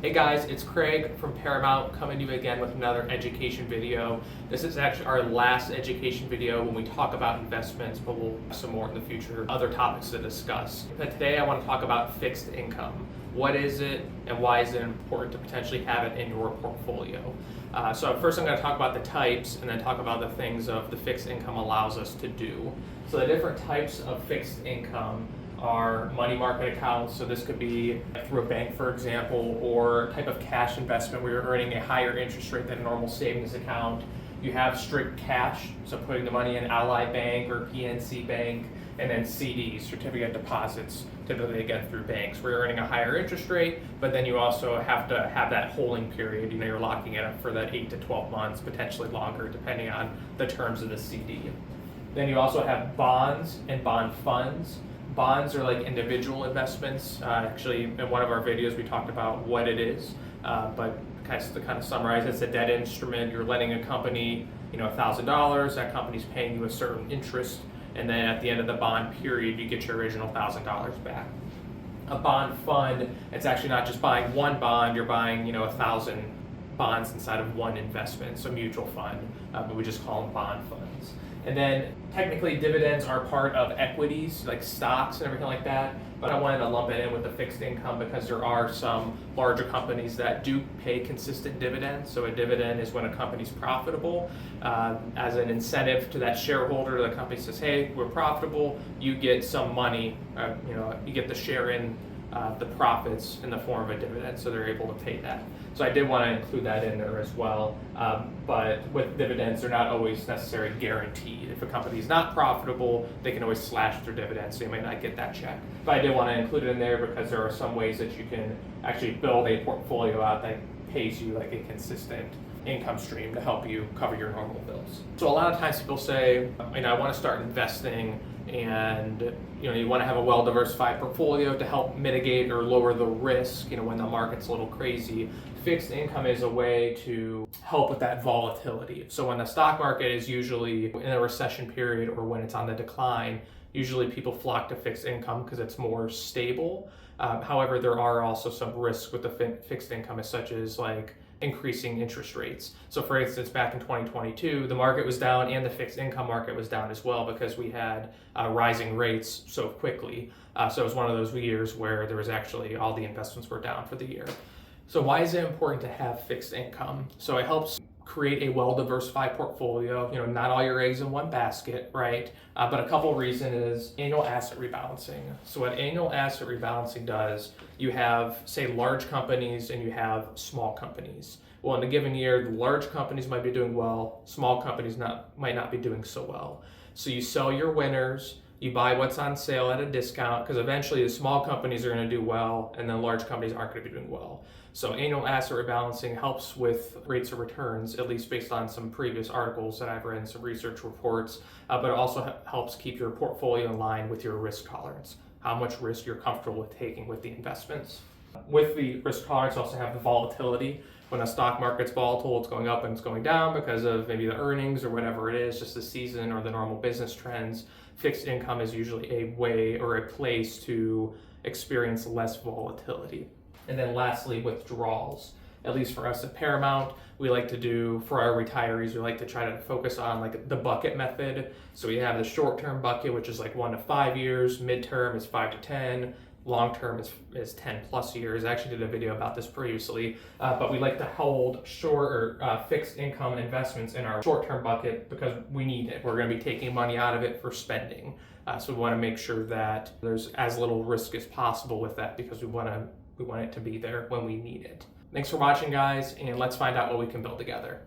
Hey guys, it's Craig from Paramount coming to you again with another education video. This is actually our last education video when we talk about investments, but we'll have some more in the future, other topics to discuss. But today I want to talk about fixed income. What is it and why is it important to potentially have it in your portfolio? So first I'm going to talk about the types and then talk about the things of the fixed income allows us to do. So the different types of fixed income are money market accounts, so this could be through a bank, for example, or type of cash investment where you're earning a higher interest rate than a normal savings account. You have strict cash, so putting the money in Ally Bank or PNC Bank, and then CDs, certificate deposits, typically again through banks, where you're earning a higher interest rate, but then you also have to have that holding period. You're locking it up for that 8 to 12 months, potentially longer, depending on the terms of the CD. Then you also have bonds and bond funds. Bonds are like individual investments. Actually, in one of our videos, we talked about what it is, but to kind of summarize, it's a debt instrument. You're lending a company, $1,000. That company's paying you a certain interest, and then at the end of the bond period, you get your original $1,000 back. A bond fund, it's actually not just buying one bond. You're buying, 1,000 bonds inside of one investment, so mutual fund, but we just call them bond funds. And then technically dividends are part of equities, like stocks and everything like that. But I wanted to lump it in with the fixed income because there are some larger companies that do pay consistent dividends. So a dividend is when a company's profitable. As an incentive to that shareholder, the company says, hey, we're profitable, you get some money, you get the share in the profits in the form of a dividend, so they're able to pay that. So I did want to include that in there as well. But with dividends, they're not always necessarily guaranteed. If a company is not profitable, they can always slash their dividends, so you may not get that check. But I did want to include it in there because there are some ways that you can actually build a portfolio out that pays you like a consistent income stream to help you cover your normal bills. So a lot of times people say, I want to start investing, and you want to have a well-diversified portfolio to help mitigate or lower the risk when the market's a little crazy. Fixed income is a way to help with that volatility. So when the stock market is usually in a recession period or when it's on the decline, usually people flock to fixed income because it's more stable. However, there are also some risks with the fixed income, such as like increasing interest rates. So for instance, back in 2022, the market was down and the fixed income market was down as well because we had rising rates so quickly. So it was one of those years where there was actually all the investments were down for the year. So why is it important to have fixed income? So it helps create a well-diversified portfolio, not all your eggs in one basket, right? But a couple reasons is annual asset rebalancing. So what annual asset rebalancing does, you have, say, large companies and you have small companies. Well, in a given year, the large companies might be doing well, small companies might not be doing so well. So you sell your winners, you buy what's on sale at a discount, because eventually the small companies are going to do well and then large companies aren't going to be doing well. So annual asset rebalancing helps with rates of returns, at least based on some previous articles that I've read, some research reports, but it also helps keep your portfolio in line with your risk tolerance, how much risk you're comfortable with taking with the investments. With the risk tolerance, you also have the volatility. When a stock market's volatile, it's going up and it's going down because of maybe the earnings or whatever it is, just the season or the normal business trends. Fixed income is usually a way or a place to experience less volatility. And then lastly, withdrawals. At least for us at Paramount, we like to do, for our retirees, we like to try to focus on like the bucket method. So we have the short-term bucket, which is like 1 to 5 years, midterm is 5 to 10, long-term is 10 plus years. I actually did a video about this previously, but we like to hold short or fixed income investments in our short-term bucket because we need it. We're going to be taking money out of it for spending. So we want to make sure that there's as little risk as possible with that because we want it to be there when we need it. Thanks for watching, guys, and let's find out what we can build together.